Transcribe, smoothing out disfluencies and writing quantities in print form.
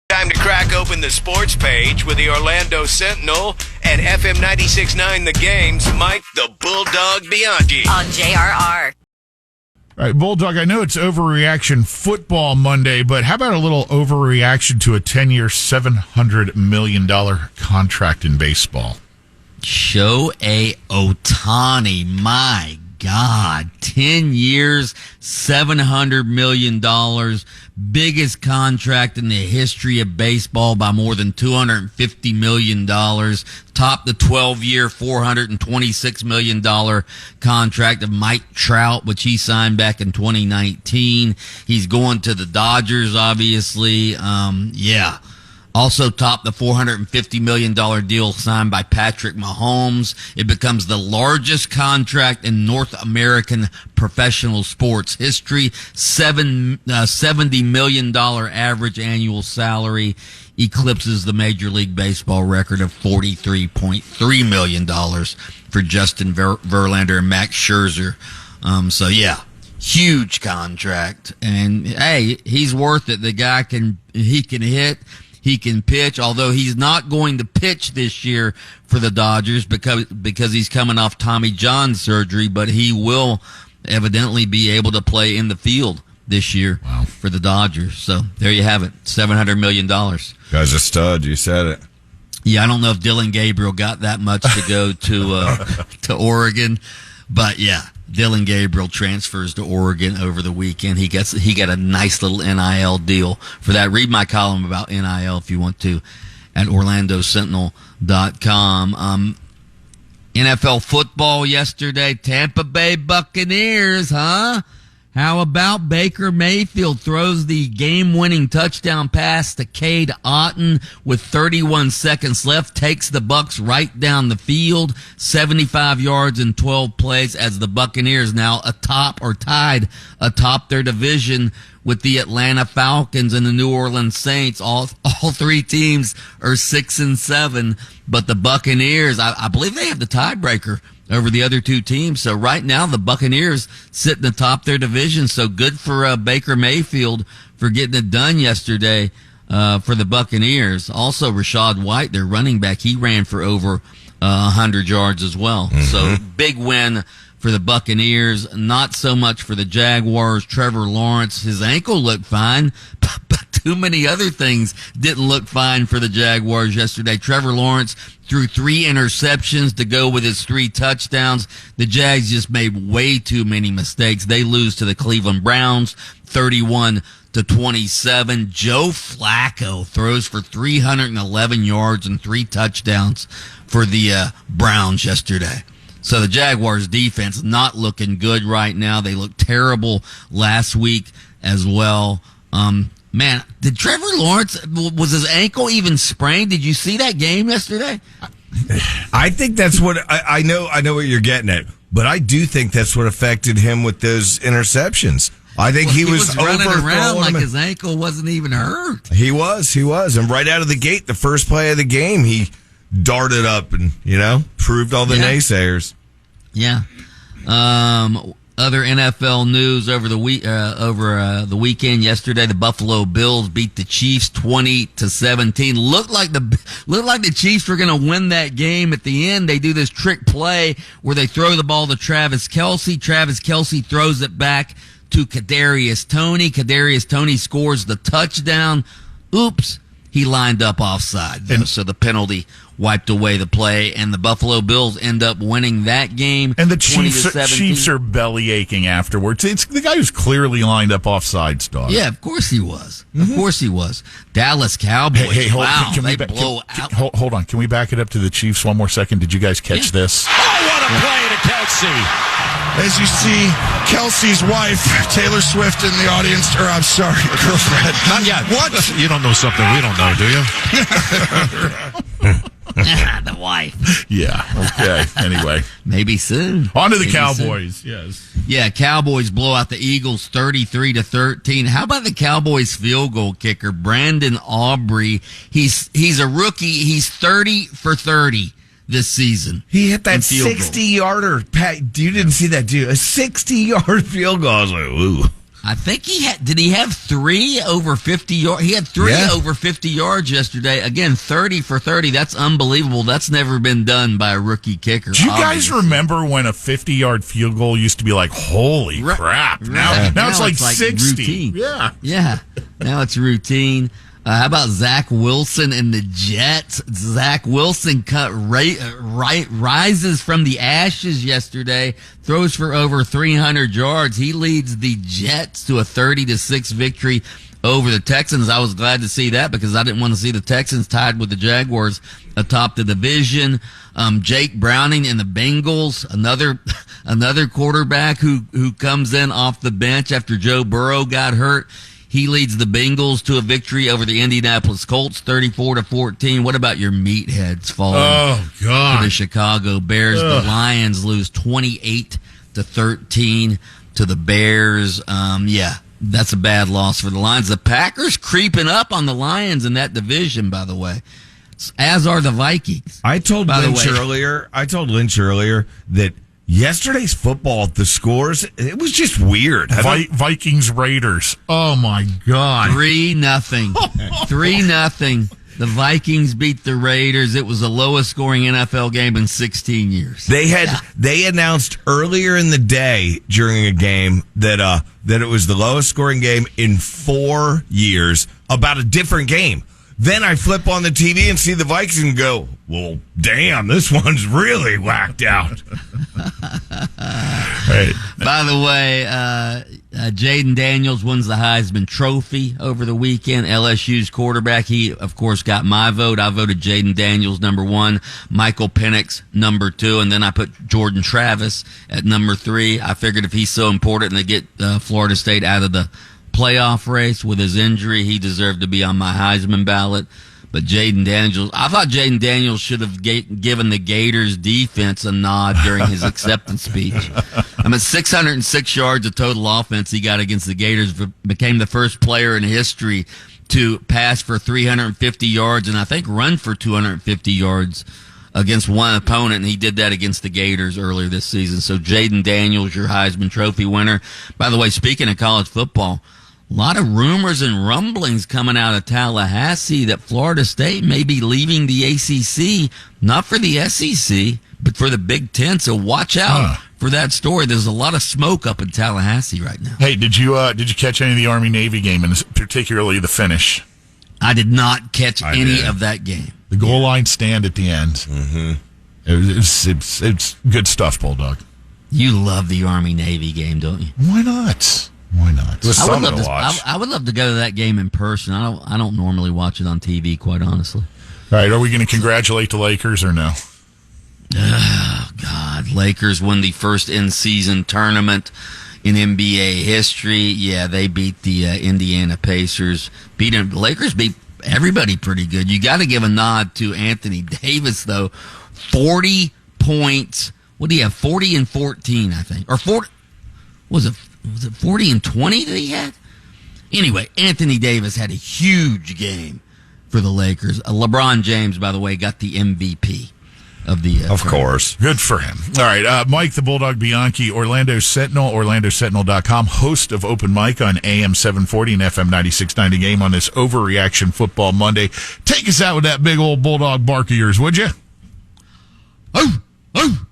Time to crack open the sports page with the Orlando Sentinel and FM 96.9 The Game's Mike the Bulldog Bianchi. On JRR. All right, Bulldog, I know it's Overreaction Football Monday, but how about a little overreaction to a 10-year, $700 million contract in baseball? Shohei Ohtani, my God, 10 years, $700 million, biggest contract in the history of baseball by more than $250 million, topped the 12-year, $426 million contract of Mike Trout, which he signed back in 2019. He's going to the Dodgers, obviously. Also topped the $450 million deal signed by Patrick Mahomes. It becomes the largest contract in North American professional sports history. $70 million average annual salary eclipses the Major League Baseball record of $43.3 million for Justin Verlander and Max Scherzer. Huge contract. And, hey, he's worth it. The guy can hit. He can pitch, although he's not going to pitch this year for the Dodgers because he's coming off Tommy John surgery, but he will evidently be able to play in the field this year for the Dodgers. So there you have it, $700 million. Guy's a stud, you said it. Yeah, I don't know if Dylan Gabriel got that much to go to Oregon, but yeah. Dylan Gabriel transfers to Oregon over the weekend. He got a nice little NIL deal for that. Read my column about NIL if you want to at OrlandoSentinel.com. NFL football yesterday. Tampa Bay Buccaneers, huh? How about Baker Mayfield throws the game-winning touchdown pass to Cade Otton with 31 seconds left, takes the Bucs right down the field, 75 yards in 12 plays as the Buccaneers now tied atop their division with the Atlanta Falcons and the New Orleans Saints. All three teams are 6-7, but the Buccaneers, I believe they have the tiebreaker over the other two teams. So right now the Buccaneers sit atop their division. So good for Baker Mayfield for getting it done yesterday for the Buccaneers. Also Rashad White, their running back, he ran for over 100 yards as well. Mm-hmm. So big win for the Buccaneers. Not so much for the Jaguars. Trevor Lawrence, his ankle looked fine, but too many other things didn't look fine for the Jaguars yesterday. Trevor Lawrence threw 3 interceptions to go with his 3 touchdowns. The Jags just made way too many mistakes. They lose to the Cleveland Browns 31-27. Joe Flacco throws for 311 yards and 3 touchdowns for the Browns yesterday. So the Jaguars defense not looking good right now. They looked terrible last week as well. Man, did Trevor Lawrence, was his ankle even sprained? Did you see that game yesterday? I think that's what I know what you're getting at, but I do think that's what affected him with those interceptions. I think he was running around like his ankle wasn't even hurt. He was. And right out of the gate, the first play of the game, he darted up and, proved all the naysayers. Yeah. Other NFL news over the weekend yesterday, the Buffalo Bills beat the Chiefs 20-17. Looked like the Chiefs were going to win that game at the end. They do this trick play where they throw the ball to Travis Kelce. Travis Kelce throws it back to Kadarius Toney. Kadarius Toney scores the touchdown. Oops. He lined up offside, so the penalty wiped away the play, and the Buffalo Bills end up winning that game. And the Chiefs are belly aching afterwards. It's the guy who's clearly lined up offsides, dog. Yeah, of course he was. Mm-hmm. Of course he was. Dallas Cowboys. Hey, hold, wow, they blow out. Hold on. Can we back it up to the Chiefs one more second? Did you guys catch this? Oh, what a play to Kelce. As you see, Kelsey's wife, Taylor Swift, in the audience, or I'm sorry, girlfriend. Not yet. What? You don't know something we don't know, do you? The wife. Yeah. Okay. Anyway. Maybe soon. On to the Cowboys. Soon. Yes. Yeah, Cowboys blow out the Eagles 33-13. How about the Cowboys field goal kicker, Brandon Aubrey? He's a rookie. He's 30 for 30 this season. He hit that 60-yarder. Pat, you didn't see that, dude. A 60-yard field goal. I was like, ooh. I think did he have 3 over 50 yards? He had 3 over 50 yards yesterday. Again, 30 for 30. That's unbelievable. That's never been done by a rookie kicker. Do you guys remember when a 50-yard field goal used to be like, holy crap? Now it's like 60. Routine. Yeah. Now it's routine. How about Zach Wilson and the Jets? Zach Wilson rises from the ashes yesterday, throws for over 300 yards. He leads the Jets to a 30-6 victory over the Texans. I was glad to see that because I didn't want to see the Texans tied with the Jaguars atop the division. Jake Browning and the Bengals, another quarterback who comes in off the bench after Joe Burrow got hurt. He leads the Bengals to a victory over the Indianapolis Colts, 34-14. What about your meatheads falling to the Chicago Bears? The Lions lose 28-13 to the Bears. That's a bad loss for the Lions. The Packers creeping up on the Lions in that division, by the way, as are the Vikings. I told Lynch earlier that yesterday's football, the scores, it was just weird. Vikings Raiders. Oh my God. 3-0. 3-0. The Vikings beat the Raiders. It was the lowest scoring NFL game in 16 years. They announced earlier in the day during a game that it was the lowest scoring game in 4 years about a different game. Then I flip on the TV and see the Vikings and go, well, damn, this one's really whacked out. Right. By the way, Jaden Daniels wins the Heisman Trophy over the weekend. LSU's quarterback. He, of course, got my vote. I voted Jaden Daniels number 1, Michael Penix number 2, and then I put Jordan Travis at number 3. I figured if he's so important and they get Florida State out of the playoff race with his injury, he deserved to be on my Heisman ballot. But Jaden Daniels, I thought Jaden Daniels should have given the Gators defense a nod during his acceptance speech. 606 yards of total offense he got against the Gators, became the first player in history to pass for 350 yards and I think run for 250 yards against one opponent, and he did that against the Gators earlier this season. So Jaden Daniels, your Heisman Trophy winner. By the way, speaking of college football, a lot of rumors and rumblings coming out of Tallahassee that Florida State may be leaving the ACC, not for the SEC, but for the Big Ten. So watch out for that story. There's a lot of smoke up in Tallahassee right now. Hey, did you catch any of the Army-Navy game, and particularly the finish? I did not catch any of that game. The goal line stand at the end. Mm-hmm. It's good stuff, Bulldog. You love the Army-Navy game, don't you? Why not? Why not? It was fun to watch. I would love to go to that game in person. I don't normally watch it on TV, quite honestly. All right, are we going to congratulate the Lakers or no? Oh, God. Lakers won the first in-season tournament in NBA history. Yeah, they beat the Indiana Pacers. Lakers beat everybody pretty good. You got to give a nod to Anthony Davis, though. 40 points. What do you have? 40 and 14, I think. Or 40. Was it 40 and 20 that he had? Anyway, Anthony Davis had a huge game for the Lakers. LeBron James, by the way, got the MVP of the Of course. Good for him. All right, Mike the Bulldog Bianchi, Orlando Sentinel, OrlandoSentinel.com, host of Open Mic on AM 740 and FM 96.90 Game on this Overreaction Football Monday. Take us out with that big old Bulldog bark of yours, would you? Oh!